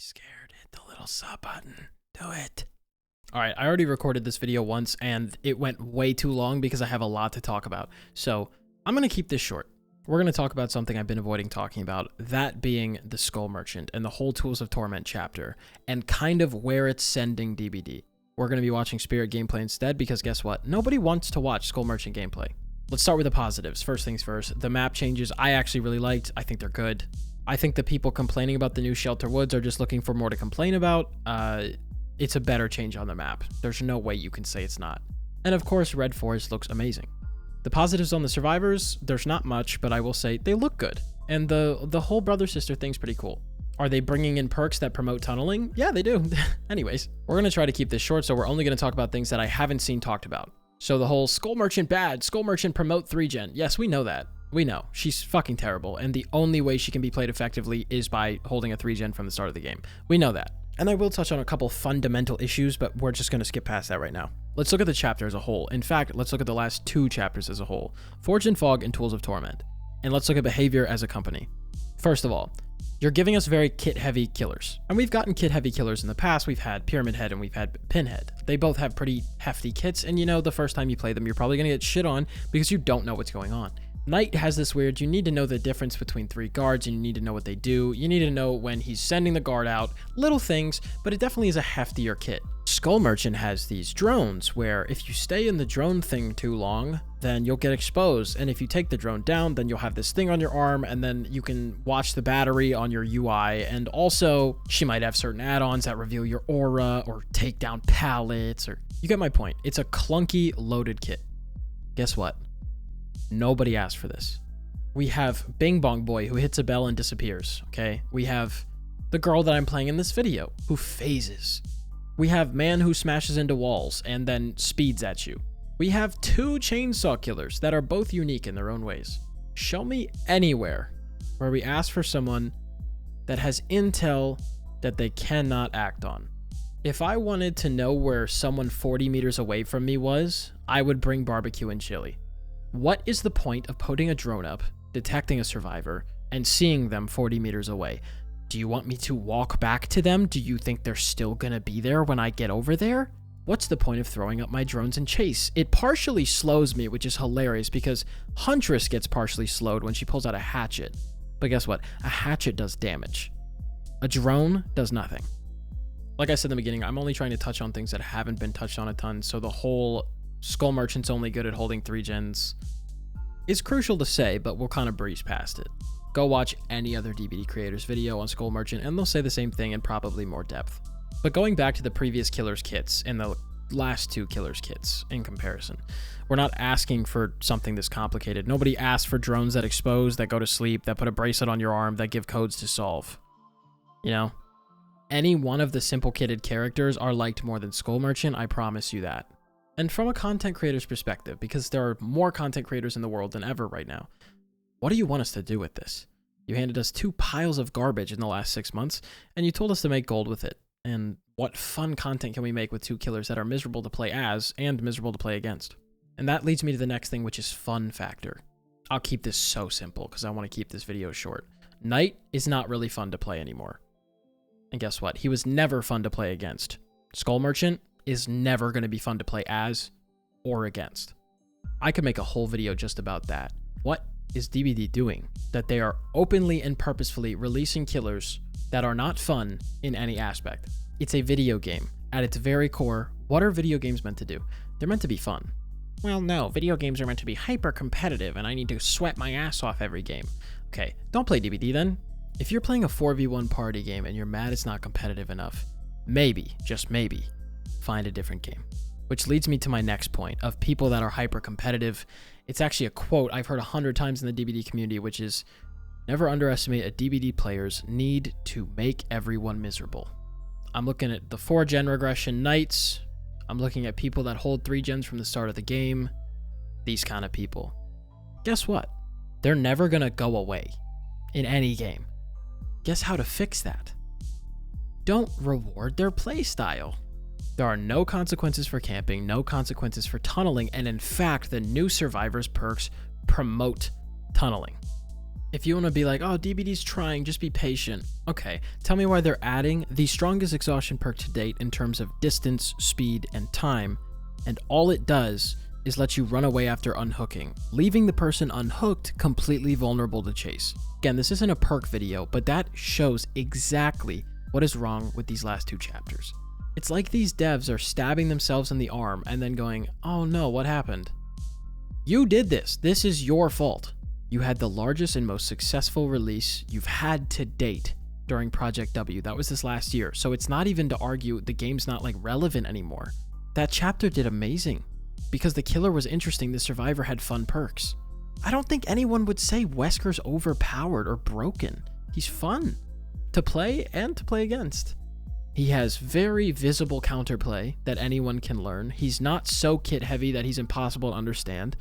scared, hit the little sub button. Do it. All right, I already recorded this video once and it went way too long because I have a lot to talk about. So I'm going to keep this short. We're going to talk about something I've been avoiding talking about, that being the Skull Merchant and the whole Tools of Torment chapter and kind of where it's sending DBD. We're going to be watching Spirit gameplay instead because guess what? Nobody wants to watch Skull Merchant gameplay. Let's start with the positives. First things first, the map changes I actually really liked. I think they're good. I think the people complaining about the new Shelter Woods are just looking for more to complain about. It's a better change on the map. There's no way you can say it's not. And of course, Red Forest looks amazing. The positives on the survivors, there's not much, but I will say they look good. And the whole brother-sister thing's pretty cool. Are they bringing in perks that promote tunneling? Yeah, they do. Anyways, we're going to try to keep this short, so we're only going to talk about things that I haven't seen talked about. So the whole Skull Merchant bad, Skull Merchant promote 3-gen. Yes, we know that. We know. She's fucking terrible, and the only way she can be played effectively is by holding a 3-gen from the start of the game. We know that. And I will touch on a couple fundamental issues, but we're just going to skip past that right now. Let's look at the chapter as a whole. In fact, let's look at the last two chapters as a whole. Forge and Fog and Tools of Torment. And let's look at behavior as a company. First of all, you're giving us very kit-heavy killers. And we've gotten kit-heavy killers in the past. We've had Pyramid Head and we've had Pinhead. They both have pretty hefty kits, and you know the first time you play them, you're probably going to get shit on because you don't know what's going on. Knight has this weird, you need to know the difference between 3 guards and you need to know what they do. You need to know when he's sending the guard out, little things, but it definitely is a heftier kit. Skull Merchant has these drones where if you stay in the drone thing too long, then you'll get exposed. And if you take the drone down, then you'll have this thing on your arm and then you can watch the battery on your UI. And also she might have certain add-ons that reveal your aura or take down pallets, or you get my point. It's a clunky loaded kit. Guess what? Nobody asked for this. We have Bing Bong Boy who hits a bell and disappears, okay? We have the girl that I'm playing in this video who phases. We have man who smashes into walls and then speeds at you. We have 2 chainsaw killers that are both unique in their own ways. Show me anywhere where we ask for someone that has intel that they cannot act on. If I wanted to know where someone 40 meters away from me was, I would bring barbecue and chili. What is the point of putting a drone up, detecting a survivor, and seeing them 40 meters away? Do you want me to walk back to them? Do you think they're still gonna be there when I get over there? What's the point of throwing up my drones and chase? It partially slows me, which is hilarious because Huntress gets partially slowed when she pulls out a hatchet. But guess what? A hatchet does damage. A drone does nothing. Like I said in the beginning, I'm only trying to touch on things that haven't been touched on a ton, so the whole Skull Merchant's only good at holding 3 gens is crucial to say, but we'll kind of breeze past it. Go watch any other DBD creator's video on Skull Merchant and they'll say the same thing in probably more depth. But going back to the previous killer's kits and the last 2 killer's kits in comparison, we're not asking for something this complicated. Nobody asked for drones that expose, that go to sleep, that put a bracelet on your arm, that give codes to solve. You know? Any one of the simple kitted characters are liked more than Skull Merchant, I promise you that. And from a content creator's perspective, because there are more content creators in the world than ever right now, what do you want us to do with this? You handed us 2 piles of garbage in the last 6 months, and you told us to make gold with it. And what fun content can we make with 2 killers that are miserable to play as and miserable to play against? And that leads me to the next thing, which is fun factor. I'll keep this so simple because I want to keep this video short. Knight is not really fun to play anymore. And guess what? He was never fun to play against. Skull Merchant is never going to be fun to play as or against. I could make a whole video just about that. What is DBD doing that they are openly and purposefully releasing killers that are not fun in any aspect? It's a video game. At its very core, what are video games meant to do? They're meant to be fun. Well, no, video games are meant to be hyper competitive and I need to sweat my ass off every game. Okay, don't play DBD then. If you're playing a 4v1 party game and you're mad it's not competitive enough, maybe, just maybe, find a different game. Which leads me to my next point of people that are hyper competitive. It's actually a quote I've heard 100 times in the DBD community, which is, never underestimate a DBD player's need to make everyone miserable. I'm looking at the 4-gen regression Knights. I'm looking at people that hold 3 gens from the start of the game. These kind of people. Guess what? They're never gonna go away in any game. Guess how to fix that? Don't reward their playstyle. There are no consequences for camping, no consequences for tunneling, and in fact, the new Survivors perks promote tunneling. If you want to be like, oh, DBD's trying, just be patient. Okay, tell me why they're adding the strongest exhaustion perk to date in terms of distance, speed, and time, and all it does is let you run away after unhooking, leaving the person unhooked completely vulnerable to chase. Again, this isn't a perk video, but that shows exactly what is wrong with these last 2 chapters. It's like these devs are stabbing themselves in the arm and then going, oh no, what happened? You did this. This is your fault. You had the largest and most successful release you've had to date during Project W. That was this last year. So it's not even to argue the game's not like relevant anymore. That chapter did amazing because the killer was interesting. The survivor had fun perks. I don't think anyone would say Wesker's overpowered or broken. He's fun to play and to play against. He has very visible counterplay that anyone can learn. He's not so kit heavy that he's impossible to understand.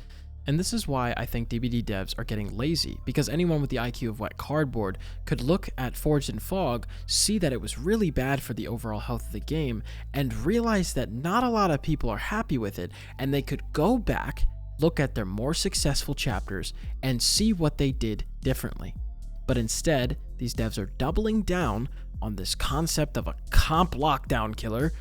And this is why I think DBD devs are getting lazy, because anyone with the IQ of wet cardboard could look at Forged in Fog, see that it was really bad for the overall health of the game, and realize that not a lot of people are happy with it, and they could go back, look at their more successful chapters, and see what they did differently. But instead, these devs are doubling down on this concept of a comp lockdown killer,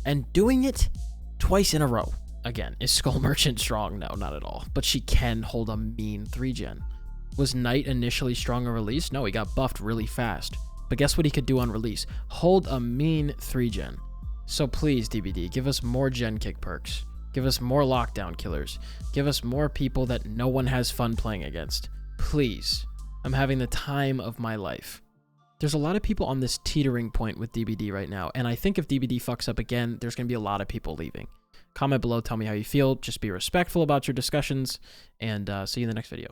and doing it twice in a row. Again, is Skull Merchant strong? No, not at all. But she can hold a mean 3-gen. Was Knight initially strong on release? No, he got buffed really fast. But guess what he could do on release? Hold a mean 3-gen. So please, DBD, give us more gen kick perks. Give us more lockdown killers. Give us more people that no one has fun playing against. Please. I'm having the time of my life. There's a lot of people on this teetering point with DBD right now, and I think if DBD fucks up again, there's going to be a lot of people leaving. Comment below, tell me how you feel. Just be respectful about your discussions, and see you in the next video.